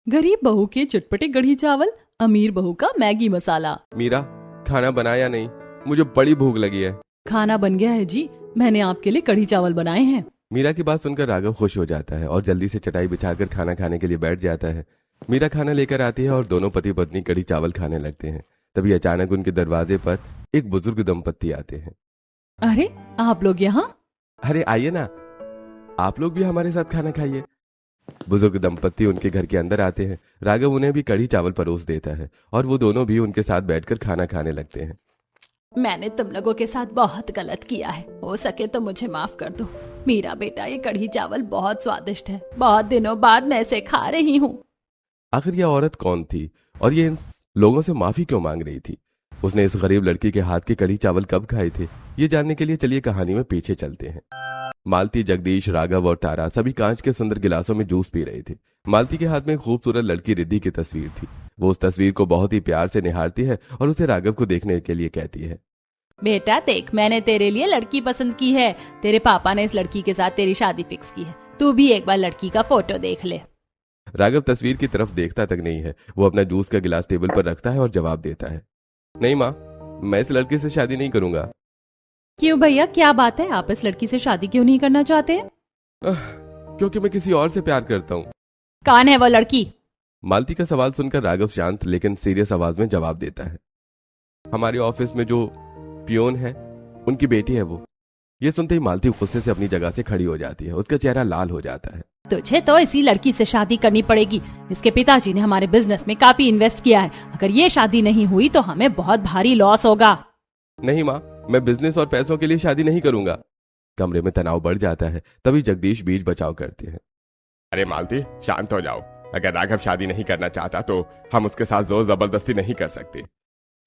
गरीब बहू के चटपटे कढ़ी चावल, अमीर बहू का मैगी मसाला। मीरा, खाना बनाया नहीं, मुझे बड़ी भूख लगी है। खाना बन गया है जी, मैंने आपके लिए कढ़ी चावल बनाए हैं। मीरा की बात सुनकर राघव खुश हो जाता है और जल्दी से चटाई बिछाकर खाना खाने के लिए बैठ जाता है। मीरा खाना लेकर आती है और दोनों पति पत्नी कढ़ी चावल खाने लगते हैं। तभी अचानक उनके दरवाजे पर एक बुजुर्ग दंपत्ति आते हैं। अरे, आप लोग यहाँ? अरे आइए ना, आप लोग भी हमारे साथ खाना खाइए। बुजुर्ग दंपत्ति उनके घर के अंदर आते हैं। राघव उन्हें भी कढ़ी चावल परोस देता है और वो दोनों भी उनके साथ बैठकर खाना खाने लगते हैं। मैंने तुम लोगों के साथ बहुत गलत किया है, हो सके तो मुझे माफ कर दो। मेरा बेटा, ये कढ़ी चावल बहुत स्वादिष्ट है, बहुत दिनों बाद मैं इसे खा रही हूँ। आखिर यह औरत कौन थी और ये इन लोगों से माफी क्यों मांग रही थी? उसने इस गरीब लड़की के हाथ के कढ़ी चावल कब खाए थे? ये जानने के लिए चलिए कहानी में पीछे चलते हैं। मालती, जगदीश, राघव और तारा सभी कांच के सुंदर गिलासों में जूस पी रहे थे। मालती के हाथ में एक खूबसूरत लड़की रिद्धि की तस्वीर थी। वो उस तस्वीर को बहुत ही प्यार से निहारती है और उसे राघव को देखने के लिए कहती है, बेटा देख, मैंने तेरे लिए लड़की पसंद की है। तेरे पापा ने इस लड़की के साथ तेरी शादी फिक्स की है। तू भी एक बार लड़की का फोटो देख ले। राघव तस्वीर की तरफ देखता तक नहीं है। वो अपना जूस का गिलास टेबल पर रखता है और जवाब देता है, नहीं माँ, मैं इस लड़के से शादी नहीं करूंगा। क्यों भैया, क्या बात है? आप इस लड़की से शादी क्यों नहीं करना चाहते? क्योंकि मैं किसी और से प्यार करता हूँ। कौन है वो लड़की? मालती का सवाल सुनकर राघव शांत लेकिन सीरियस आवाज में जवाब देता है, हमारे ऑफिस में जो पियोन है, उनकी बेटी है वो। ये सुनते ही मालती गुस्से से अपनी जगह से खड़ी हो जाती है। उसका चेहरा लाल हो जाता है। तुझे तो इसी लड़की से शादी करनी पड़ेगी। इसके पिताजी ने हमारे बिजनेस में काफी इन्वेस्ट किया है। अगर ये शादी नहीं हुई तो हमें बहुत भारी लॉस होगा। नहीं माँ, मैं बिजनेस और पैसों के लिए शादी नहीं करूंगा। कमरे में तनाव बढ़ जाता है। तभी जगदीश बीच बचाव करते हैं। अरे मालती, शांत हो जाओ। अगर राघव शादी नहीं करना चाहता तो हम उसके साथ जोर जबरदस्ती नहीं कर सकते।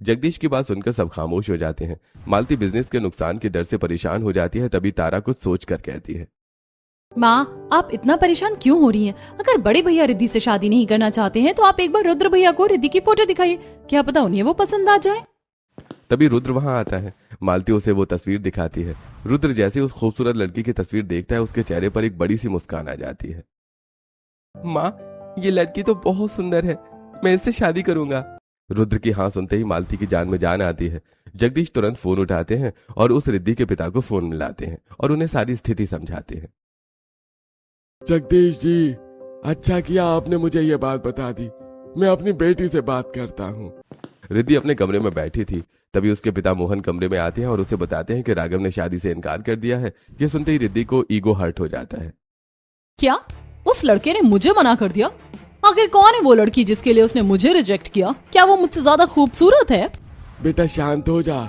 जगदीश की बात सुनकर सब खामोश हो जाते हैं। मालती बिजनेस के नुकसान के डर से परेशान हो जाती है। तभी तारा कुछ सोच कर कहती है, माँ, आप इतना परेशान क्यों हो रही हैं? अगर बड़े भैया रिद्धि से शादी नहीं करना चाहते हैं तो आप एक बार रुद्र भैया को रिद्धि की फोटो दिखाइए, क्या पता उन्हें वो पसंद आ जाए। तभी रुद्र वहां आता है। मालती उसे वो तस्वीर दिखाती है। रुद्र जैसे उस खूबसूरत लड़की की तस्वीर देखता है, उसके चेहरे पर एक बड़ी सी मुस्कान आ जाती है। माँ, ये लड़की तो बहुत सुंदर है, मैं इससे शादी करूंगा। रुद्र की हाँ सुनते ही मालती की जान में जान आती है। जगदीश तुरंत फोन उठाते हैं और उस रिद्धि के पिता को फोन मिलाते हैं और उन्हें सारी स्थिति समझाते हैं। जगदीश जी, अच्छा किया आपने मुझे ये बात बता दी। मैं अपनी बेटी से बात करता हूँ। रिद्धि अपने कमरे में बैठी थी। तभी उसके पिता मोहन कमरे में आते हैं और उसे बताते हैं कि राघव ने शादी से इनकार कर दिया है। ये सुनते ही रिद्धि को ईगो हर्ट हो जाता है। क्या उस लड़के ने मुझे मना कर दिया? आखिर कौन है वो लड़की जिसके लिए उसने मुझे रिजेक्ट किया? क्या वो मुझसे ज्यादा खूबसूरत है? बेटा शांत हो जा।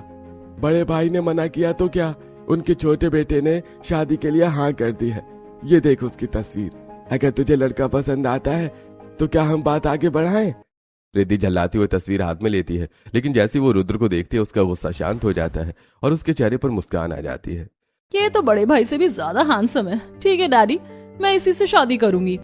बड़े भाई ने मना किया तो क्या, उनके छोटे बेटे ने शादी के लिए हाँ कर दी है। ये देख उसकी तस्वीर। अगर तुझे लड़का पसंद आता है तो क्या हम बात आगे बढ़ाएं? रिद्धि झल्लाती हुई तस्वीर हाथ में लेती है, लेकिन जैसे वो रुद्र को देखती है उसका गुस्सा शांत हो जाता है और उसके चेहरे पर मुस्कान आ जाती है। ये तो बड़े भाई से भी ज्यादा हैंडसम है। ठीक है डैडी, मैं इसी से शादी करूंगी।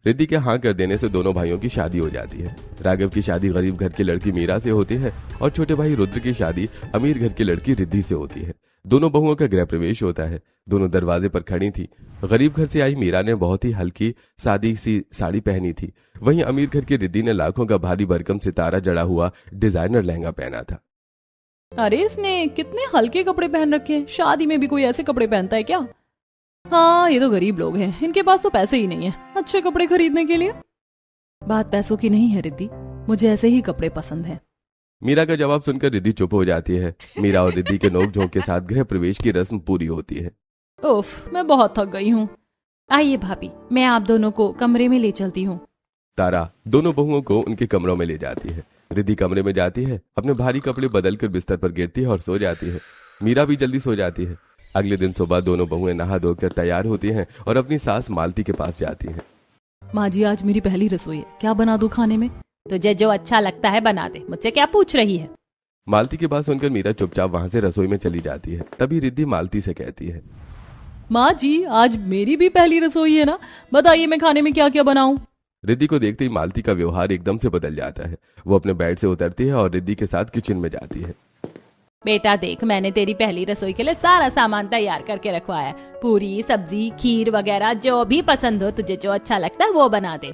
रिद्धि के हाँ कर देने से दोनों भाइयों की शादी हो जाती है। राघव की शादी गरीब घर की लड़की मीरा से होती है और छोटे भाई रुद्र की शादी अमीर घर की लड़की रिद्धि से होती है। दोनों बहुओं का गृह प्रवेश होता है। दोनों दरवाजे पर खड़ी थी। गरीब घर से आई मीरा ने बहुत ही हल्की सादी सी साड़ी पहनी थी। वहीं अमीर घर की रिद्धि ने लाखों का भारी भरकम सितारा जड़ा हुआ डिजाइनर लहंगा पहना था। अरे, इसने कितने हल्के कपड़े पहन रखे हैं। शादी में भी कोई ऐसे कपड़े पहनता है क्या? हाँ, ये तो गरीब लोग हैं, इनके पास तो पैसे ही नहीं है अच्छे कपड़े खरीदने के लिए। बात पैसों की नहीं है रिद्धि, मुझे ऐसे ही कपड़े पसंद हैं। मीरा का जवाब सुनकर रिद्धि चुप हो जाती है। मीरा और रिद्धि के नोक-झोंक के साथ गृह प्रवेश की रस्म पूरी होती है। उफ, मैं बहुत थक गई हूँ। आइए भाभी, मैं आप दोनों को कमरे में ले चलती हूँ। तारा दोनों बहुओं को उनके कमरों में ले जाती है। रिद्धि कमरे में जाती है, अपने भारी कपड़े बदलकर बिस्तर पर गिरती है और सो जाती है। मीरा भी जल्दी सो जाती है। अगले दिन सुबह दोनों बहुएं नहा धोकर तैयार होती हैं और अपनी सास मालती के पास जाती हैं। माँ जी, आज मेरी पहली रसोई है, क्या बना दूं खाने में? तुझे जो अच्छा लगता है बना दे, मुझसे क्या पूछ रही है? मालती की बात सुनकर मीरा चुपचाप वहां से रसोई में चली जाती है। तभी रिद्धि मालती से कहती है, माँ जी, आज मेरी भी पहली रसोई है ना, बताइए मैं खाने में क्या क्या बनाऊं? रिद्धि को देखते ही मालती का व्यवहार एकदम से बदल जाता है। वो अपने बेड से उतरती है और रिद्धि के साथ किचन में जाती है। बेटा देख, मैंने तेरी पहली रसोई के लिए सारा सामान तैयार करके रखवाया है। पूरी, सब्जी, खीर वगैरह जो भी पसंद हो, तुझे जो अच्छा लगता है वो बना दे।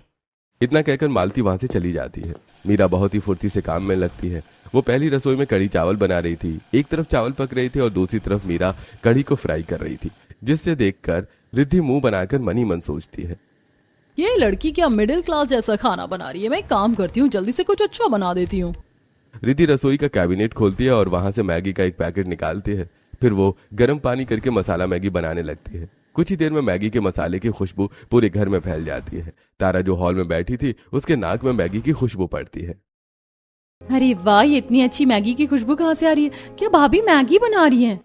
इतना कहकर मालती वहां से चली जाती है। मीरा बहुत ही फुर्ती से काम में लगती है। वो पहली रसोई में कढ़ी चावल बना रही थी। एक तरफ चावल पक रहे थे और दूसरी तरफ मीरा कढ़ी को फ्राई कर रही थी, जिससे देखकर रिद्धि मुंह बनाकर मन ही मन सोचती है, ये लड़की क्या मिडिल क्लास जैसा खाना बना रही है। मैं एक काम करती हूँ, जल्दी से कुछ अच्छा बना देती हूँ। रिद्धि रसोई का कैबिनेट खोलती है और वहां से मैगी का एक पैकेट निकालती है। फिर वो गर्म पानी करके मसाला मैगी बनाने लगती है। कुछ ही देर में मैगी के मसाले की खुशबू पूरे घर में फैल जाती है। तारा जो हॉल में बैठी थी, उसके नाक में मैगी की खुशबू पड़ती है। अरे वाह, ये इतनी अच्छी मैगी की खुशबू कहाँ से आ रही है? क्या भाभी मैगी बना रही हैं?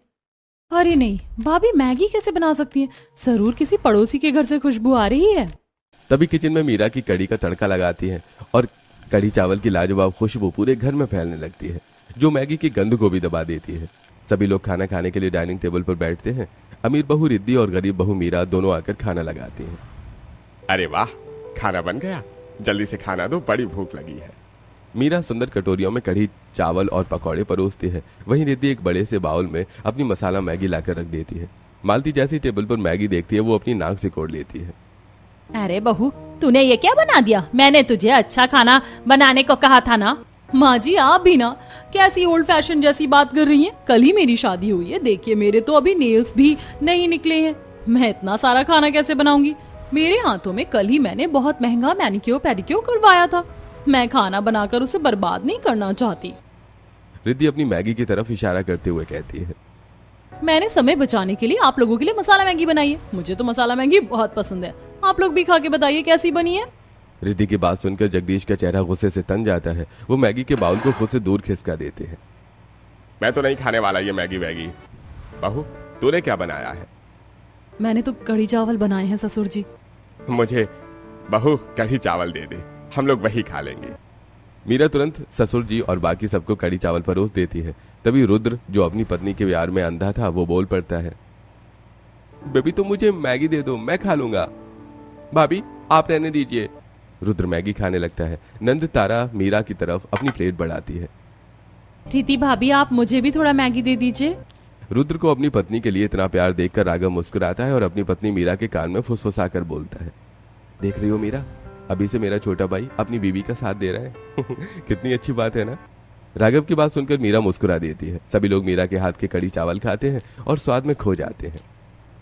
अरे नहीं, भाभी मैगी कैसे बना सकती हैं? जरूर किसी पड़ोसी के घर से खुशबू आ रही है। तभी किचन में मीरा की कढ़ी का तड़का लगाती है और कढ़ी चावल की लाजवाब खुशबू पूरे घर में फैलने लगती है, जो मैगी की गंध को भी दबा देती है। सभी लोग खाना खाने के लिए डाइनिंग टेबल पर बैठते हैं। अमीर बहू रिद्धि और गरीब बहू मीरा दोनों आकर खाना लगाती हैं। अरे वाह, खाना बन गया, जल्दी से खाना दो, बड़ी भूख लगी है। मीरा सुंदर कटोरियों में कढ़ी चावल और पकौड़े परोसती है। वहीं रिद्धि एक बड़े से बाउल में अपनी मसाला मैगी लाकर रख देती है। मालती जैसी टेबल पर मैगी देखती है, वो अपनी नाक से कोड़ लेती है। अरे बहू, तूने ये क्या बना दिया? मैंने तुझे अच्छा खाना बनाने को कहा था ना। माँ जी, आप भी ना कैसी ओल्ड फैशन जैसी बात कर रही हैं। कल ही मेरी शादी हुई है, देखिए मेरे तो अभी नेल्स भी नहीं निकले हैं। मैं इतना सारा खाना कैसे बनाऊंगी? मेरे हाथों में कल ही मैंने बहुत महंगा मैनिक्योर पेडिक्योर करवाया था। मैं खाना बनाकर उसे बर्बाद नहीं करना चाहती। रिद्धि अपनी मैगी की तरफ इशारा करते हुए कहती है, मैंने समय बचाने के लिए आप लोगों के लिए मसाला मैगी बनाई है। मुझे तो मसाला मैगी बहुत पसंद है। आप लोग भी खा के बताइए कैसी बनी है। रिद्धि की बात सुनकर जगदीश का चेहरा गुस्से से तन जाता है। वो मैगी के बाउल को खुद से दूर खिसका देते हैं। मैं तो नहीं खाने वाला ये मैगी वैगी। बहू, तूने क्या बनाया है? मैंने तो कढ़ी चावल बनाए हैं ससुर जी। मुझे बहू कढ़ी चावल दे दे, हम लोग वही खा लेंगे। मीरा तुरंत ससुर जी और बाकी सबको कढ़ी चावल परोस देती है। तभी रुद्र, जो अपनी पत्नी के प्यार में अंधा था, वो बोल पड़ता है, बेबी तुम मुझे मैगी दे दो, मैं खा लूंगा। भाभी आप रहने दीजिए। रुद्र मैगी खाने लगता है। नंद तारा मीरा की तरफ अपनी प्लेट बढ़ाती है। रीति भाभी, आप मुझे भी थोड़ा मैगी दे दीजिए। रुद्र को अपनी पत्नी के लिए इतना प्यार देखकर राघव मुस्कुराता है और अपनी पत्नी मीरा के कान में फुसफुसाकर बोलता है, देख रही हो मीरा, अभी से मेरा छोटा भाई अपनी बीवी का साथ दे रहा है। कितनी अच्छी बात है ना। राघव की बात सुनकर मीरा मुस्कुरा देती है। सभी लोग मीरा के हाथ के कढ़ी चावल खाते हैं और स्वाद में खो जाते हैं।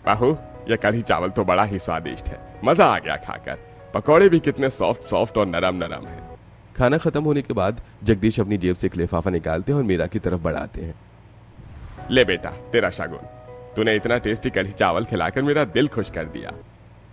बहू, ये कढ़ी चावल तो बड़ा ही स्वादिष्ट है, मजा आ गया खाकर। पकौड़े भी कितने सॉफ्ट सॉफ्ट और नरम नरम है। खाना खत्म होने के बाद जगदीश अपनी जेब से एक लिफाफा निकालते हैं और मीरा की तरफ बढ़ाते हैं। ले बेटा, तेरा शगुन। तूने इतना टेस्टी कढ़ी चावल खिलाकर मेरा दिल खुश कर दिया।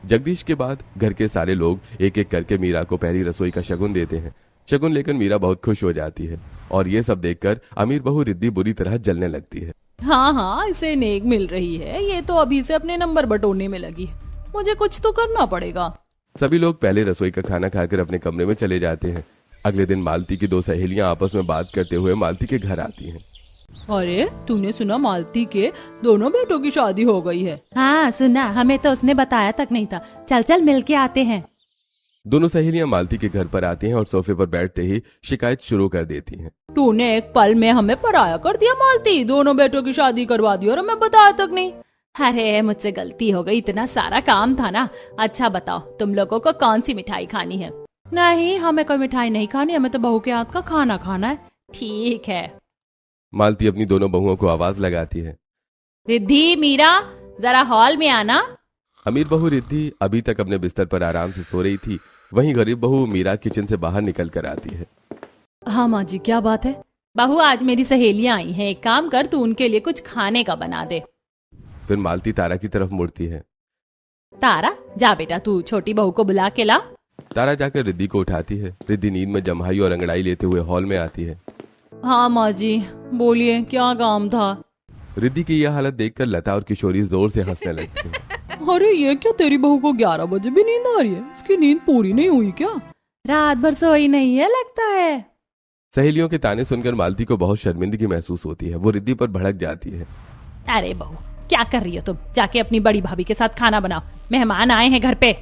जगदीश के बाद घर के सारे लोग एक एक करके मीरा को पहली रसोई का शगुन देते हैं। शगुन लेकर मीरा बहुत खुश हो जाती है और ये सब देखकर अमीर बहू रिद्धि बुरी तरह जलने लगती है। हाँ हाँ, इसे नेक मिल रही है, ये तो अभी से अपने नंबर बटोरने में लगी। मुझे कुछ तो करना पड़ेगा। सभी लोग पहले रसोई का खाना खाकर अपने कमरे में चले जाते हैं। अगले दिन मालती की दो सहेलियां आपस में बात करते हुए मालती के घर आती हैं। अरे तूने सुना मालती के दोनों बेटों की शादी हो गई है? हाँ सुना, हमें तो उसने बताया तक नहीं था। चल चल मिल के आते हैं। दोनों सहेलियां मालती के घर पर आती हैं और सोफे पर बैठते ही शिकायत शुरू कर देती हैं। तूने एक पल में हमें पराया कर दिया मालती, दोनों बेटों की शादी करवा दी और हमें बताया तक नहीं। अरे मुझसे गलती हो गई, इतना सारा काम था ना। अच्छा बताओ, तुम लोगों को कौन सी मिठाई खानी है? नहीं, हमें कोई मिठाई नहीं खानी, हमें तो बहू के हाथ का खाना खाना है। ठीक है। मालती अपनी दोनों बहुओं को आवाज लगाती है, रिद्धि, मीरा, जरा हॉल में आना। अमीर बहू रिद्धि अभी तक अपने बिस्तर पर आराम से सो रही थी। वहीं गरीब बहू मीरा किचन से बाहर निकल कर आती है। हाँ माँ जी, क्या बात है? बहू, आज मेरी सहेलियां आई हैं, एक काम कर, तू उनके लिए कुछ खाने का बना दे। फिर मालती तारा की तरफ मुड़ती है। तारा, जा बेटा, तू छोटी बहू को बुला के ला। तारा जाकर रिद्धि को उठाती है। रिद्धि नींद में जम्हाई और अंगड़ाई लेते हुए हॉल में आती है। हाँ माँ जी, बोलिए क्या काम था? रिद्धि की यह हालत देखकर लता और किशोरी जोर से हंसने लगती हैं। अरे ये क्या, तेरी बहू को 11 बजे भी नींद आ रही है? इसकी नींद पूरी नहीं हुई क्या? रात भर सोई नहीं है लगता है। सहेलियों के ताने सुनकर मालती को बहुत शर्मिंदगी महसूस होती है। वो रिद्धि पर भड़क जाती है। अरे बहू, क्या कर रही हो तुम? जाके अपनी बड़ी भाभी के साथ खाना बनाओ, मेहमान आए हैं घर पे।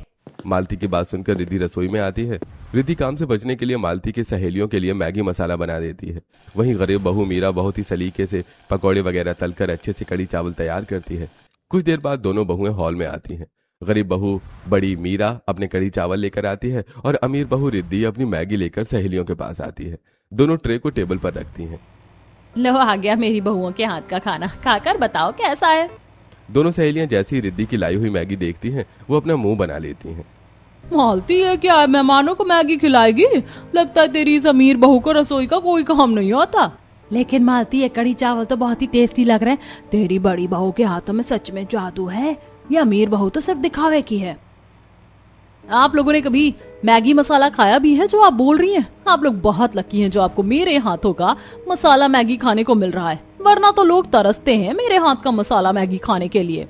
मालती की बात सुनकर रिद्धि रसोई में आती है। रिद्धि काम से बचने के लिए मालती की सहेलियों के लिए मैगी मसाला बना देती है। वहीं गरीब बहू मीरा बहुत ही सलीके से पकौड़े वगैरह तलकर अच्छे से कढ़ी चावल तैयार करती है। कुछ देर बाद दोनों बहुएं हॉल में आती हैं। गरीब बहू बड़ी मीरा अपने कड़ी चावल लेकर आती है और अमीर बहू रिद्धि अपनी मैगी लेकर सहेलियों के पास आती है। दोनों ट्रे को टेबल पर रखती हैं। लो आ गया मेरी बहुओं के हाथ का खाना, खाकर बताओ कैसा है। दोनों सहेलियां जैसे ही रिद्धि की लाई हुई मैगी देखती हैं वो अपना मुंह बना लेती हैं। मालती है क्या मेहमानों को मैगी खिलाएगी? लगता है तेरी इस अमीर बहू को रसोई का कोई काम नहीं आता। लेकिन मालती है कड़ी चावल तो बहुत ही टेस्टी लग रहे हैं। तेरी बड़ी बहू के हाथों में सच में जादू है, ये अमीर बहू तो सिर्फ दिखावे की है। आप लोगों ने कभी मैगी मसाला खाया भी है जो आप बोल रही हैं? आप लोग बहुत लकी हैं जो आपको मेरे हाथों का मसाला मैगी खाने को मिल रहा है, वरना तो लोग तरसते हैं मेरे हाथ का मसाला मैगी खाने के लिए।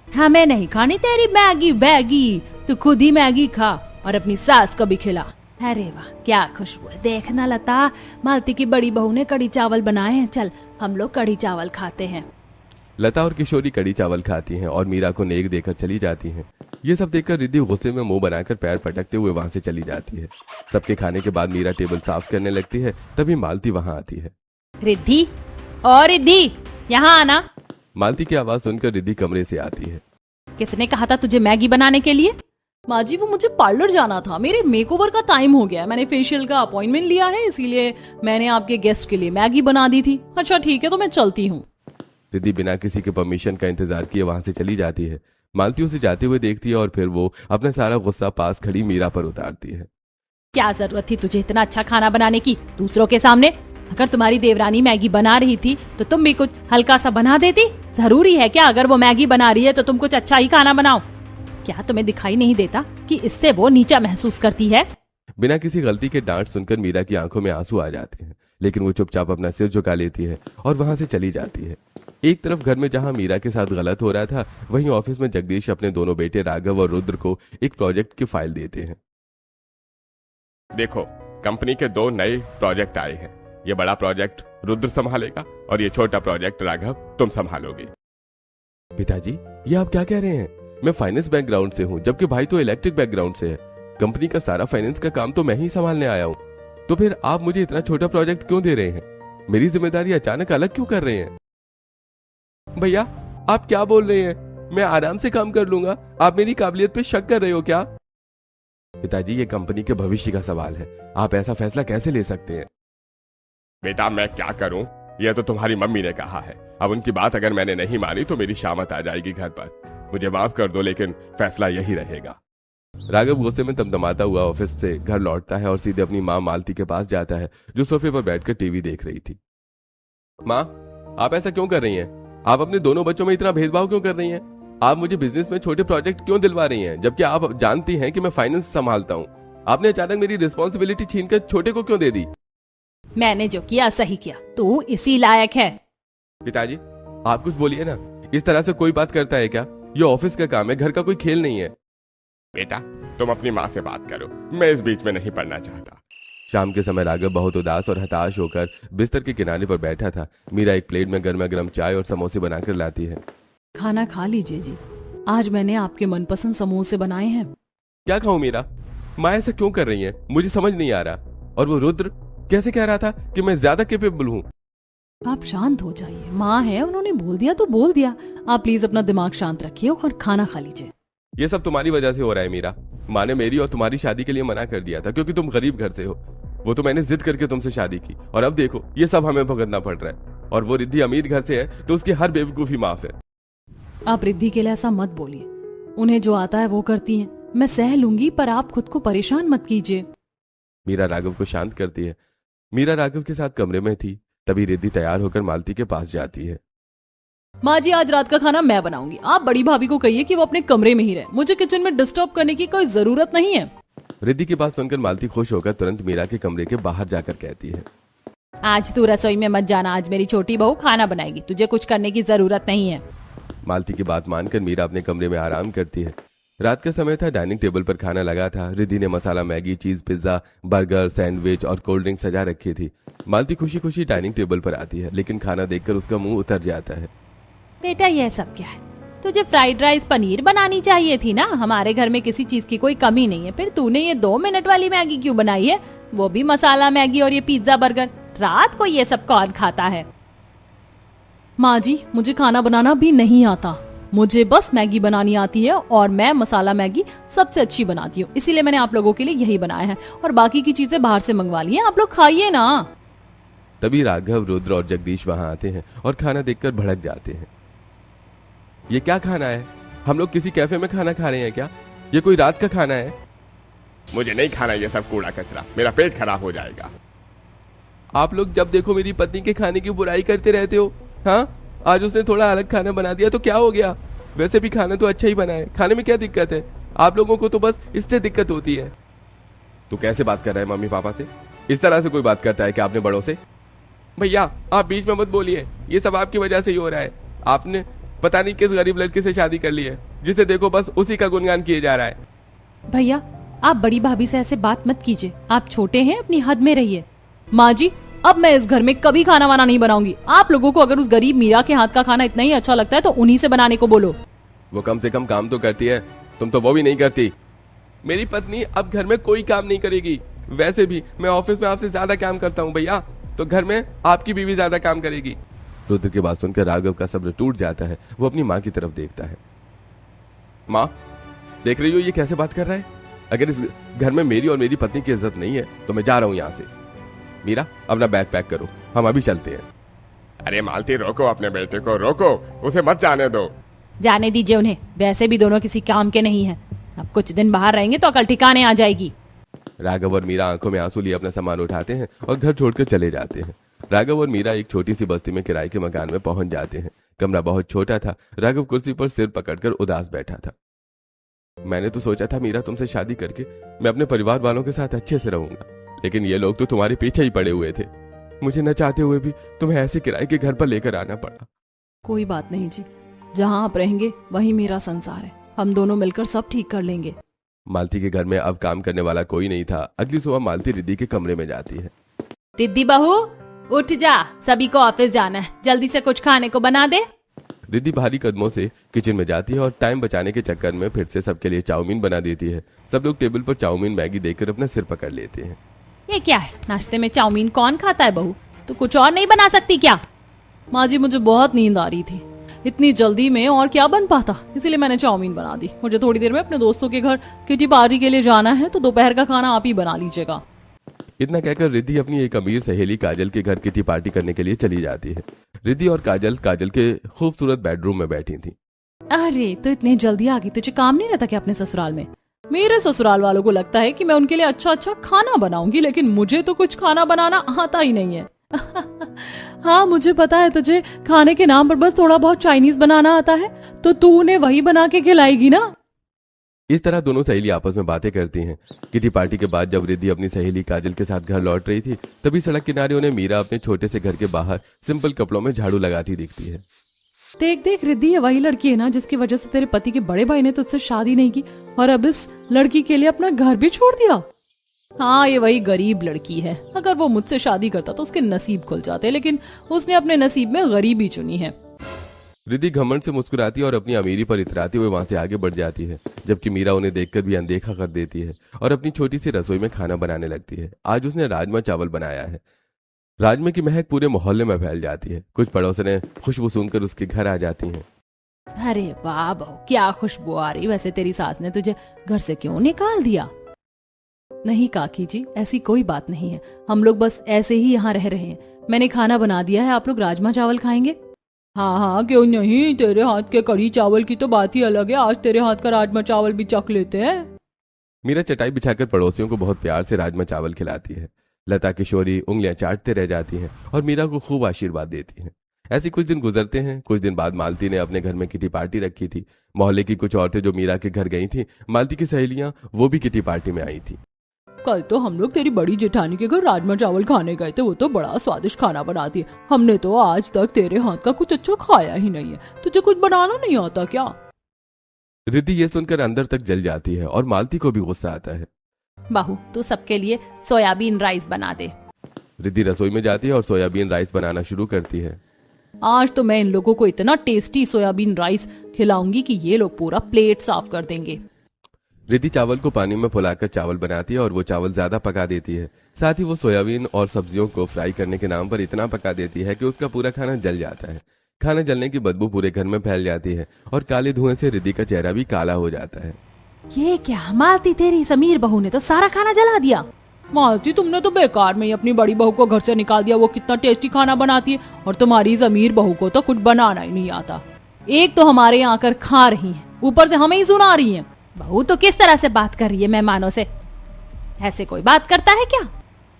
हमें नहीं खानी तेरी मैगी बैगी, तू खुद ही मैगी खा और अपनी सास को भी खिला। अरे वाह क्या खुशबू है, देखना लता मालती की बड़ी बहू ने कड़ी चावल बनाए हैं, चल हम लोग कड़ी चावल खाते हैं। लता और किशोरी कड़ी चावल खाती हैं और मीरा को नेक देकर चली जाती हैं। ये सब देखकर रिद्धि गुस्से में मुंह बनाकर पैर पटकते हुए वहां से चली जाती है। सबके खाने के बाद मीरा टेबल साफ करने लगती है, तभी मालती वहां आती है। रिद्धि और रिद्धि यहाँ आना। मालती की आवाज सुनकर रिद्धि कमरे से आती है। किसने कहा था तुझे मैगी बनाने के लिए? माँ जी वो मुझे पार्लर जाना था, मेरे मेकओवर का टाइम हो गया है, मैंने फेशियल का अपॉइंटमेंट लिया है, इसीलिए मैंने आपके गेस्ट के लिए मैगी बना दी थी। अच्छा ठीक है तो मैं चलती हूँ। रिद्धि बिना किसी के परमिशन का इंतजार किए वहां से चली जाती है। मालती उसे जाते हुए देखती है और फिर वो अपना सारा गुस्सा पास खड़ी मीरा पर उतारती है। क्या जरूरत थी तुझे इतना अच्छा खाना बनाने की दूसरों के सामने? अगर तुम्हारी देवरानी मैगी बना रही थी तो तुम भी कुछ हल्का सा बना देती। जरूरी है क्या अगर वो मैगी बना रही है तो तुम कुछ अच्छा ही खाना बनाओ? क्या तुम्हें दिखाई नहीं देता कि इससे वो नीचा महसूस करती है? बिना किसी गलती के डांट सुनकर मीरा की आंखों में आंसू आ जाते हैं, लेकिन वो चुपचाप अपना सिर झुका लेती है और वहां से चली जाती है। एक तरफ घर में जहां मीरा के साथ गलत हो रहा था, वहीं ऑफिस में जगदीश अपने दोनों बेटे राघव और रुद्र को एक प्रोजेक्ट की फाइल देते हैं। देखो कंपनी के 2 नए प्रोजेक्ट आए हैं। ये बड़ा प्रोजेक्ट रुद्र संभालेगा और ये छोटा प्रोजेक्ट राघव तुम संभालोगे। पिताजी ये आप क्या कह रहे हैं? मैं फाइनेंस बैकग्राउंड से हूँ, जबकि भाई तो इलेक्ट्रिक बैकग्राउंड से है। कंपनी का सारा फाइनेंस का काम तो मैं ही संभालने आया हूँ, तो फिर आप मुझे इतना छोटा प्रोजेक्ट क्यों दे रहे हैं? मेरी जिम्मेदारी अचानक अलग क्यों कर रहे हैं? भैया आप क्या बोल रहे हैं? मैं आराम से काम कर लूंगा, आप मेरी काबिलियत पे शक कर रहे हो क्या? पिताजी ये कंपनी के भविष्य का सवाल है, आप ऐसा फैसला कैसे ले सकते हैं? बेटा मैं क्या करूं, यह तो तुम्हारी मम्मी ने कहा है। अब उनकी बात अगर मैंने नहीं मानी तो मेरी शामत आ जाएगी घर पर। मुझे माफ कर दो लेकिन फैसला यही रहेगा। राघव गुस्से में तमतमाता हुआ ऑफिस से घर लौटता है और सीधे अपनी माँ मालती के पास जाता है, जो सोफे पर बैठकर टीवी देख रही थी। माँ आप ऐसा क्यों कर रही हैं? आप अपने दोनों बच्चों में इतना भेदभाव क्यों कर रही हैं? आप मुझे बिजनेस में छोटे प्रोजेक्ट क्यों दिलवा रही हैं, जबकि आप जानती हैं कि मैं फाइनेंस संभालता हूँ? आपने अचानक मेरी रिस्पॉन्सिबिलिटी छीनकर छोटे को क्यों दे दी? मैंने जो किया सही किया, तू इसी लायक है। पिताजी आप कुछ बोलिए ना, इस तरह से कोई बात करता है क्या? ये ऑफिस का काम है, घर का कोई खेल नहीं है। बेटा तुम अपनी माँ से बात करो, मैं इस बीच में नहीं पढ़ना चाहता। शाम के समय राघव बहुत उदास और हताश होकर बिस्तर के किनारे पर बैठा था। मीरा एक प्लेट में गर्मा गर्म चाय और समोसे बनाकर लाती है। खाना खा लीजिए जी, आज मैंने आपके मनपसंद समोसे बनाए हैं। क्या खाऊं मीरा? माँ ऐसा क्यों कर रही है, मुझे समझ नहीं आ रहा। और वो रुद्र कैसे कह रहा था कि मैं ज्यादा कैपेबल हूँ? आप शांत हो जाइए, माँ है, उन्होंने बोल दिया तो बोल दिया। आप प्लीज अपना दिमाग शांत रखिए और खाना खा लीजिए। ये सब तुम्हारी वजह से हो रहा है मीरा। माँ ने मेरी और तुम्हारी शादी के लिए मना कर दिया था क्योंकि तुम गरीब घर से हो। वो तो मैंने जिद करके तुमसे शादी की और अब देखो ये सब हमें भुगतना पड़ रहा है। और वो रिद्धि अमीर घर से है तो उसकी हर बेवकूफी माफ है। आप रिद्धि के लिए ऐसा मत बोलिए, उन्हें जो आता है वो करती हैं। मैं सह लूंगी, पर आप खुद को परेशान मत कीजिए। मीरा राघव को शांत करती है। मीरा राघव के साथ कमरे में थी, तभी रिद्धि तैयार होकर मालती के पास जाती है। माँ जी आज रात का खाना मैं बनाऊंगी, आप बड़ी भाभी को कहिए कि वो अपने कमरे में ही रहे, मुझे किचन में डिस्टर्ब करने की कोई जरूरत नहीं है। रिद्धि की बात सुनकर मालती खुश होकर तुरंत मीरा के कमरे के बाहर जाकर कहती है, आज तू रसोई में मत जाना, आज मेरी छोटी बहू खाना बनाएगी, तुझे कुछ करने की जरूरत नहीं है। मालती की बात मानकर मीरा अपने कमरे में आराम करती है। रात का समय था, डाइनिंग टेबल पर खाना लगा था। रिद्धि ने masala Maggi, cheese pizza, burger, sandwich और कोल्ड ड्रिंक सजा रखी थी। मालती खुशी खुशी डाइनिंग टेबल पर आती है, लेकिन खाना देखकर उसका मुंह उतर जाता है। बेटा ये सब क्या है? तुझे फ्राइड राइस पनीर बनानी चाहिए थी ना, हमारे घर में किसी चीज की कोई कमी नहीं है, फिर तूने ये 2 मिनट वाली मैगी क्यों बनाई है, वो भी मसाला मैगी और ये पिज्जा बर्गर। रात को ये सब कौन खाता है? माँ जी मुझे खाना बनाना भी नहीं आता। मुझे बस मैगी बनानी आती है और मैं मसाला मैगी सबसे अच्छी बनाती हूँ, इसीलिए मैंने आप लोगों के लिए यही बनाया है और बाकी की चीजें बाहर से मंगवा ली हैं, आप लोग खाइए ना। तभी राघव, रुद्र और जगदीश वहां आते हैं और खाना देखकर भड़क जाते हैं। ये क्या खाना है? हम लोग किसी कैफे में खाना खा रहे हैं क्या? ये कोई रात का खाना है? मुझे नहीं खाना ये सब कूड़ा कचरा, मेरा पेट खराब हो जाएगा। आप लोग जब देखो मेरी पत्नी के खाने की बुराई करते रहते हो। हाँ, आज उसने थोड़ा अलग खाना बना दिया तो क्या हो गया? वैसे भी खाना तो अच्छा ही बना है, खाने में क्या दिक्कत है? आप लोगों को तो बस इससे दिक्कत होती है। तू कैसे बात कर रहा है मम्मी पापा से? इस तरह से कोई बात करता है क्या अपने बड़ों से? भैया आप बीच में मत बोलिए, ये सब आपकी वजह से ही हो रहा है। आपने पता नहीं किस गरीब लड़के से शादी कर ली है, जिसे देखो बस उसी का गुणगान किए जा रहा है। भैया आप बड़ी भाभी से ऐसे बात मत कीजिए, आप छोटे हैं, अपनी हद में रहिए। माँ जी, अब मैं इस घर में कभी खाना वाना नहीं बनाऊंगी। आप लोगों को अगर उस गरीब मीरा के हाथ का खाना इतना ही अच्छा लगता है तो उन्हीं से बनाने को बोलो। वो कम से कम काम तो करती है, तुम तो वो भी नहीं करती। मेरी पत्नी अब घर में कोई काम नहीं करेगी। वैसे भी मैं ऑफिस में आपसे ज्यादा काम करता हूँ भैया, तो घर में आपकी बीवी ज्यादा काम करेगी। रुद्र की बात सुनकर राघव का सब्र टूट जाता है। वो अपनी माँ की तरफ देखता है। माँ, देख रही हो ये कैसे बात कर रहा है? अगर इस घर में मेरी और मेरी पत्नी की इज्जत नहीं है तो मैं जा रहा हूँ यहाँ से। मीरा, अपना बैग पैक करो, हम अभी चलते हैं। अरे मालती रोको, अपने बेटे को रोको, उसे मत जाने दो। जाने दीजिए उन्हें, वैसे भी दोनों किसी काम के नहीं हैं। अब कुछ दिन बाहर रहेंगे तो अकल ठिकाने आ जाएगी। राघव और मीरा आंखों में आंसू लिए अपना सामान उठाते हैं और घर छोड़कर चले जाते हैं। राघव और मीरा एक छोटी सी बस्ती में किराए के मकान में पहुंच जाते हैं। कमरा बहुत छोटा था। राघव कुर्सी पर सिर पकड़कर उदास बैठा था। मैंने तो सोचा था मीरा, तुमसे शादी करके मैं अपने परिवार वालों के साथ अच्छे से रहूंगा, लेकिन ये लोग तो तुम्हारे पीछे ही पड़े हुए थे। मुझे न चाहते हुए भी तुम्हें ऐसे किराए के घर पर लेकर आना पड़ा। कोई बात नहीं जी, जहाँ आप रहेंगे वही मेरा संसार है, हम दोनों मिलकर सब ठीक कर लेंगे। मालती के घर में अब काम करने वाला कोई नहीं था। अगली सुबह मालती रिद्धि के कमरे में जाती है। रिद्धि बहू उठ जा, सभी को ऑफिस जाना है, जल्दी से कुछ खाने को बना दे। रिद्धि भारी कदमों से किचन में जाती है और टाइम बचाने के चक्कर में फिर से सबके लिए चाउमीन बना देती है। सब लोग टेबल पर चाउमीन मैगी देखकर अपना सिर पकड़ लेते हैं। ये क्या है, नाश्ते में चाउमीन कौन खाता है बहू? तो कुछ और नहीं बना सकती क्या? माँ जी, मुझे बहुत नींद आ रही थी, इतनी जल्दी में और क्या बन पाता, इसीलिए मैंने चाउमीन बना दी। मुझे थोड़ी देर में अपने दोस्तों के घर किटी पार्टी के लिए जाना है, तो दोपहर का खाना आप ही बना लीजिएगा। इतना कहकर रिद्धि अपनी एक अमीर सहेली काजल के घर किटी पार्टी करने के लिए चली जाती है। रिद्धि और काजल के खूबसूरत बेडरूम में बैठी थी। अरे तो इतने जल्दी आ गई, तुझे काम नहीं रहता क्या अपने ससुराल में? मेरे ससुराल वालों को लगता है कि मैं उनके लिए अच्छा अच्छा खाना बनाऊंगी, लेकिन मुझे तो कुछ खाना बनाना आता ही नहीं है। हाँ, मुझे पता है तुझे खाने के नाम पर बस थोड़ा बहुत चाइनीज बनाना आता है, तो तू उन्हें वही बना के खिलाएगी ना। इस तरह दोनों सहेली आपस में बातें करती हैं। किटी पार्टी के बाद जब रिद्धि अपनी सहेली काजल के साथ घर लौट रही थी, तभी सड़क किनारे उन्हें मीरा अपने छोटे से घर के बाहर सिंपल कपड़ों में झाड़ू लगाती दिखती है। देख देख रिद्धि, ये वही लड़की है ना जिसकी वजह से तेरे पति के बड़े भाई ने तुझसे शादी नहीं की और अब इस लड़की के लिए अपना घर भी छोड़ दिया। हाँ, ये वही गरीब लड़की है। अगर वो मुझसे शादी करता तो उसके नसीब खुल जाते, लेकिन उसने अपने नसीब में गरीबी चुनी है। रिद्धि घमंड से मुस्कुराती है और अपनी अमीरी पर इतराते हुए वहां से आगे बढ़ जाती है, जबकि मीरा उन्हें देखकर भी अनदेखा कर देती है और अपनी छोटी सी रसोई में खाना बनाने लगती है। आज उसने राजमा चावल बनाया है। राजमे की महक पूरे मोहल्ले में फैल जाती है। कुछ पड़ोसनें खुशबू सुनकर उसके घर आ जाती हैं। अरे वाह बहू, क्या खुशबू आ रही। वैसे तेरी सास ने तुझे घर से क्यों निकाल दिया? नहीं काकी जी, ऐसी कोई बात नहीं है, हम लोग बस ऐसे ही यहाँ रह रहे हैं। मैंने खाना बना दिया है, आप लोग राजमा चावल खाएंगे? हाँ हाँ, क्यों नहीं, तेरे हाथ के कढ़ी चावल की तो बात ही अलग है। आज तेरे हाथ का राजमा चावल भी चख लेते हैं। मीरा चटाई बिछाकर पड़ोसियों को बहुत प्यार से राजमा चावल खिलाती है। लता किशोरी उंगलियां चाटते रह जाती हैं और मीरा को खूब आशीर्वाद देती हैं। ऐसे कुछ दिन गुजरते हैं। कुछ दिन बाद मालती ने अपने घर में किटी पार्टी रखी थी। मोहल्ले की कुछ औरतें जो मीरा के घर गई थी, मालती की सहेलियां, वो भी किटी पार्टी में आई थी। कल तो हम लोग तेरी बड़ी जेठानी के घर राजमा चावल खाने गए थे, वो तो बड़ा स्वादिष्ट खाना बनाती है। हमने तो आज तक तेरे हाथ का कुछ अच्छा खाया ही नहीं है। तुझे कुछ बनाना नहीं आता क्या? रिद्धि ये सुनकर अंदर तक जल जाती है और मालती को भी गुस्सा आता है। बहू तू सबके लिए सोयाबीन राइस बना दे। रिद्धि रसोई में जाती है और सोयाबीन राइस बनाना शुरू करती है। आज तो मैं इन लोगों को इतना टेस्टी सोयाबीन राइस खिलाऊंगी कि ये लोग पूरा प्लेट साफ कर देंगे। रिद्धि चावल को पानी में फुलाकर चावल बनाती है और वो चावल ज्यादा पका देती है। साथ ही वो सोयाबीन और सब्जियों को फ्राई करने के नाम पर इतना पका देती है कि उसका पूरा खाना जल जाता है। खाना जलने की बदबू पूरे घर में फैल जाती है और काले धुएं से रिद्धि का चेहरा भी काला हो जाता है। ये क्या मालती, तेरी समीर बहू ने तो सारा खाना जला दिया। मालती, तुमने तो बेकार में ही अपनी बड़ी बहू को घर से निकाल दिया। वो कितना टेस्टी खाना बनाती है, और तुम्हारी जमीर बहू को तो कुछ बनाना ही नहीं आता। एक तो हमारे यहाँ आकर खा रही है, ऊपर से हमें ही सुना रही है। बहू तो किस तरह से बात कर रही है मेहमानों से? ऐसे कोई बात करता है क्या?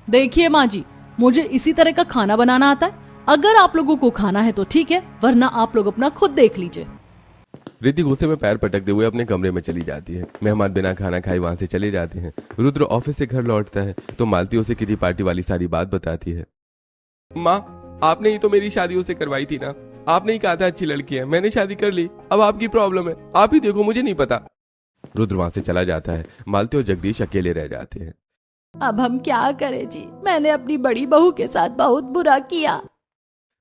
देखिए माँ जी, मुझे इसी तरह का खाना बनाना आता है। अगर आप लोगों को खाना है तो ठीक है, वरना आप लोग अपना खुद देख लीजिए। रिद्धि गुस्से में पैर पटकते हुए अपने कमरे में चली जाती है। मेहमान बिना खाना खाए वहां से चले जाते हैं। रुद्र ऑफिस से घर लौटता है तो मालती उसे किटी पार्टी वाली सारी बात बताती है। माँ, आपने ही तो मेरी शादी उसे करवाई थी ना। आपने ही कहा था अच्छी लड़की है, मैंने शादी कर ली। अब आपकी प्रॉब्लम है, आप ही देखो, मुझे नहीं पता। रुद्र वहां से चला जाता है। मालती और जगदीश अकेले रह जाते हैं। अब हम क्या करें जी, मैंने अपनी बड़ी बहू के साथ बहुत बुरा किया।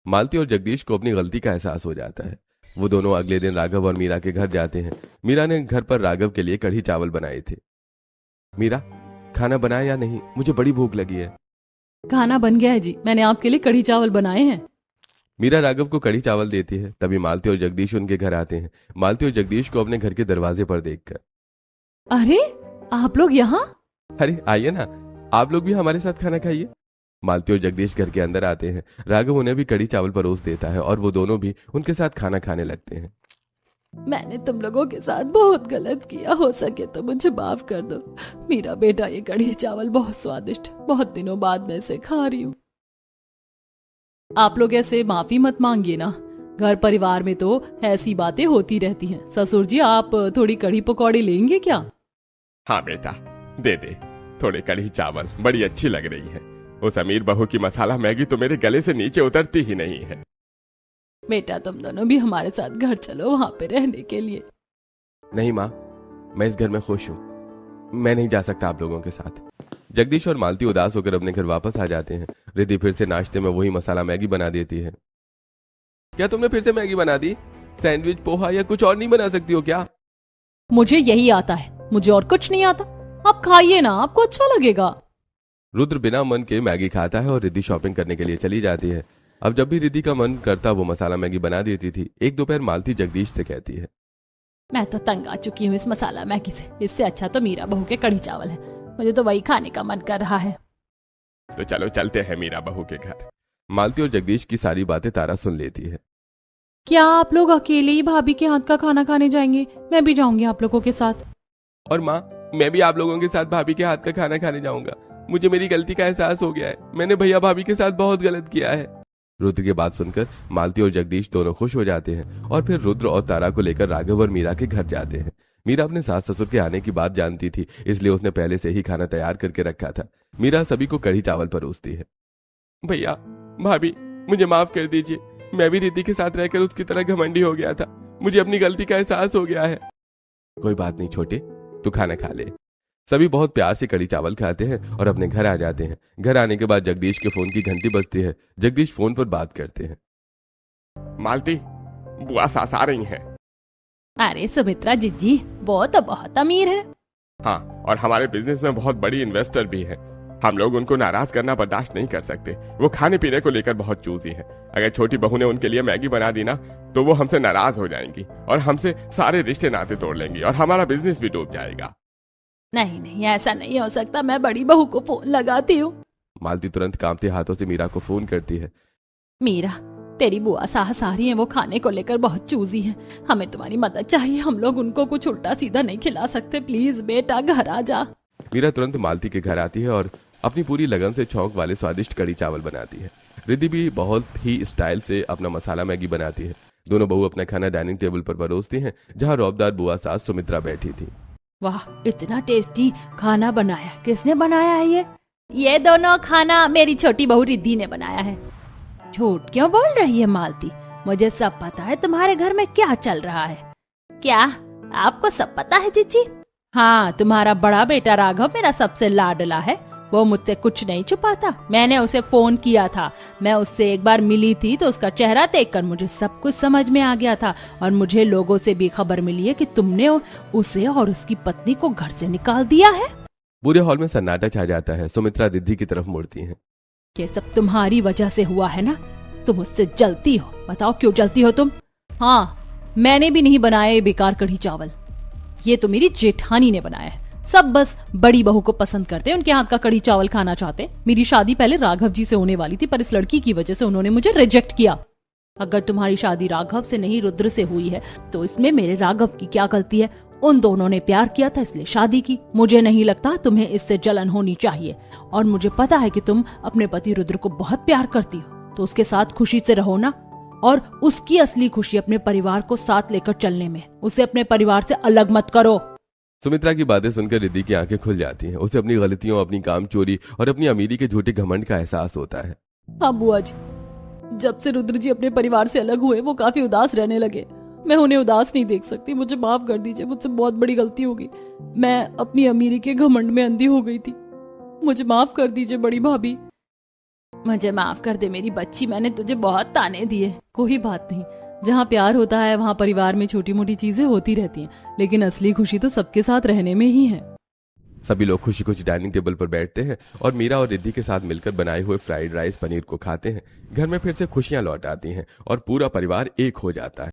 मालती और जगदीश को अपनी गलती का एहसास हो जाता है। वो दोनों अगले दिन राघव और मीरा के घर जाते हैं। मीरा ने घर पर राघव के लिए कढ़ी चावल बनाए थे। मीरा, खाना बनाया या नहीं? मुझे बड़ी भूख लगी है। खाना बन गया है जी, मैंने आपके लिए कढ़ी चावल बनाए हैं। मीरा राघव को कढ़ी चावल देती है। तभी मालती और जगदीश उनके घर आते हैं। मालती और जगदीश को अपने घर के दरवाजे पर देखकर, अरे आप लोग यहाँ? अरे आइए ना, आप लोग भी हमारे साथ खाना खाइए। मालती और जगदीश घर के अंदर आते हैं। राघव उन्हें भी कढ़ी चावल परोस देता है और वो दोनों भी उनके साथ खाना खाने लगते हैं। मैंने तुम लोगों के साथ बहुत गलत किया, हो सके तो मुझे माफ कर दो। मेरा बेटा, ये कढ़ी चावल बहुत स्वादिष्ट, बहुत दिनों बाद मैं इसे खा रही हूँ। आप लोग ऐसे माफी मत मांगिए ना, घर परिवार में तो ऐसी बातें होती रहती हैं। ससुर जी, आप थोड़ी कढ़ी पकौड़ी लेंगे क्या? हाँ बेटा, दे दे थोड़े कढ़ी चावल, बड़ी अच्छी लग रही है। उस अमीर बहू की मसाला मैगी तो मेरे गले से नीचे उतरती ही नहीं है। बेटा, तुम दोनों भी हमारे साथ घर चलो, वहां पे रहने के लिए। नहीं माँ, मैं इस घर में खुश हूँ, मैं नहीं जा सकता आप लोगों के साथ। जगदीश और मालती उदास होकर अपने घर वापस आ जाते हैं। रिद्धि फिर से नाश्ते में वही मसाला मैगी बना देती है। क्या तुमने फिर से मैगी बना दी? सैंडविच, पोहा या कुछ और नहीं बना सकती हो क्या? मुझे यही आता है, मुझे और कुछ नहीं आता। आप खाइए ना, आपको अच्छा लगेगा। रुद्र बिना मन के मैगी खाता है और रिद्धि शॉपिंग करने के लिए चली जाती है। अब जब भी रिद्धि का मन करता वो मसाला मैगी बना देती थी। एक दोपहर मालती जगदीश से कहती है, मैं तो तंग आ चुकी हूँ इस मसाला मैगी से। इससे अच्छा तो मीरा बहू के कढ़ी चावल है, मुझे तो वही खाने का मन कर रहा है। तो चलो चलते हैं मीरा बहू के घर। मालती और जगदीश की सारी बातें तारा सुन लेती है। क्या आप लोग अकेले ही भाभी के हाथ का खाना खाने जाएंगे? मैं भी जाऊंगी आप लोगों के साथ। और माँ, मैं भी आप लोगों के साथ भाभी के हाथ का खाना खाने जाऊंगा। मुझे मेरी गलती का एहसास हो गया है, मैंने भैया भाभी के साथ बहुत गलत किया है। रुद्र की बात सुनकर मालती और जगदीश दोनों खुश हो जाते हैं और फिर रुद्र और तारा को लेकर राघव और मीरा के घर जाते हैं। मीरा अपने सास ससुर के आने की बात जानती थी, इसलिए उसने पहले से ही खाना तैयार करके रखा था। मीरा सभी को कढ़ी चावल परोसती है। भैया भाभी, मुझे माफ कर दीजिए, मैं भी रिद्धि के साथ रहकर उसकी तरह घमंडी हो गया था। मुझे अपनी गलती का एहसास हो गया है। कोई बात नहीं छोटे, तू खाना खा ले। सभी बहुत प्यार से कढ़ी चावल खाते हैं और अपने घर आ जाते हैं। घर आने के बाद जगदीश के फोन की घंटी बजती है। जगदीश फोन पर बात करते हैं। मालती, बुआ सास आ रही हैं। अरे सुमित्रा जीजी, वो तो बहुत अमीर है। हाँ, और हमारे बिजनेस में बहुत बड़ी इन्वेस्टर भी है। हम लोग उनको नाराज करना बर्दाश्त नहीं कर सकते। वो खाने पीने को लेकर बहुत चूजी है। अगर छोटी बहू ने उनके लिए मैगी बना दी ना, तो वो हमसे नाराज हो जाएंगी और हमसे सारे रिश्ते नाते तोड़ लेंगी और हमारा बिजनेस भी डूब जाएगा। नहीं नहीं, ऐसा नहीं हो सकता, मैं बड़ी बहू को फोन लगाती हूँ। मालती तुरंत कांपते हाथों से मीरा को फोन करती है। मीरा, तेरी बुआ साहस आ रही है, वो खाने को लेकर बहुत चूजी है। हमें तुम्हारी मदद चाहिए, हम लोग उनको कुछ उल्टा सीधा नहीं खिला सकते। प्लीज बेटा, घर आ जा। मीरा तुरंत मालती के घर आती है और अपनी पूरी लगन से छौंक वाले स्वादिष्ट कढ़ी चावल बनाती है। रिद्धि भी बहुत ही स्टाइल से अपना मसाला मैगी बनाती है। दोनों बहू अपना खाना डाइनिंग टेबल पर परोसती हैं, जहां रौबदार बुआ सास सुमित्रा बैठी थी। वाह, इतना टेस्टी खाना बनाया, किसने बनाया है ये दोनों खाना मेरी छोटी बहू रिद्धि ने बनाया है। झूठ क्यों बोल रही है मालती? मुझे सब पता है तुम्हारे घर में क्या चल रहा है। क्या आपको सब पता है जीजी? हाँ, तुम्हारा बड़ा बेटा राघव मेरा सबसे लाडला है। वो मुझसे कुछ नहीं छुपाता। मैंने उसे फोन किया था, मैं उससे एक बार मिली थी तो उसका चेहरा देखकर मुझे सब कुछ समझ में आ गया था। और मुझे लोगों से भी खबर मिली है कि तुमने उसे और उसकी पत्नी को घर से निकाल दिया है। पूरे हॉल में सन्नाटा छा जाता है। सुमित्रा रिद्धि की तरफ मुड़ती है। ये सब तुम्हारी वजह से हुआ है ना? तुम उससे जलती हो। बताओ क्यों जलती हो तुम? हाँ, मैंने भी नहीं बनाया ये बेकार कढ़ी चावल, ये तो मेरी जेठानी ने बनाया है। सब बस बड़ी बहू को पसंद करते, उनके हाथ का कढ़ी चावल खाना चाहते। मेरी शादी पहले राघव जी से होने वाली थी, पर इस लड़की की वजह से उन्होंने मुझे रिजेक्ट किया। अगर तुम्हारी शादी राघव से नहीं रुद्र से हुई है तो इसमें मेरे राघव की क्या गलती है? उन दोनों ने प्यार किया था इसलिए शादी की। मुझे नहीं लगता तुम्हें इससे जलन होनी चाहिए, और मुझे पता है कि तुम अपने पति रुद्र को बहुत प्यार करती हो, तो उसके साथ खुशी से रहो ना। और उसकी असली खुशी अपने परिवार को साथ लेकर चलने में, उसे अपने परिवार से अलग मत करो। सुमित्रा की बातें सुनकर रिद्धि की आंखें खुल जाती हैं। उसे अपनी गलतियों, अपनी काम चोरी और अपनी अमीरी के झूठे घमंड का एहसास होता है। हाँ बुआ जी, जब से रुद्र जी अपने परिवार से अलग हुए वो काफी उदास रहने लगे। मैं उन्हें उदास नहीं देख सकती, मुझे माफ कर दीजिए, मुझसे बहुत बड़ी गलती हो गई। मैं अपनी अमीरी के घमंड में अंधी हो गई थी, मुझे माफ कर दीजिए बड़ी भाभी। मुझे माफ कर दे मेरी बच्ची, मैंने तुझे बहुत ताने दिए। कोई बात नहीं, जहाँ प्यार होता है वहाँ परिवार में छोटी मोटी चीजें होती रहती हैं, लेकिन असली खुशी तो सबके साथ रहने में ही है। सभी लोग खुशी खुशी डाइनिंग टेबल पर बैठते हैं और मीरा और रिद्धि के साथ मिलकर बनाए हुए फ्राइड राइस पनीर को खाते हैं। घर में फिर से खुशियां लौट आती हैं और पूरा परिवार एक हो जाता है।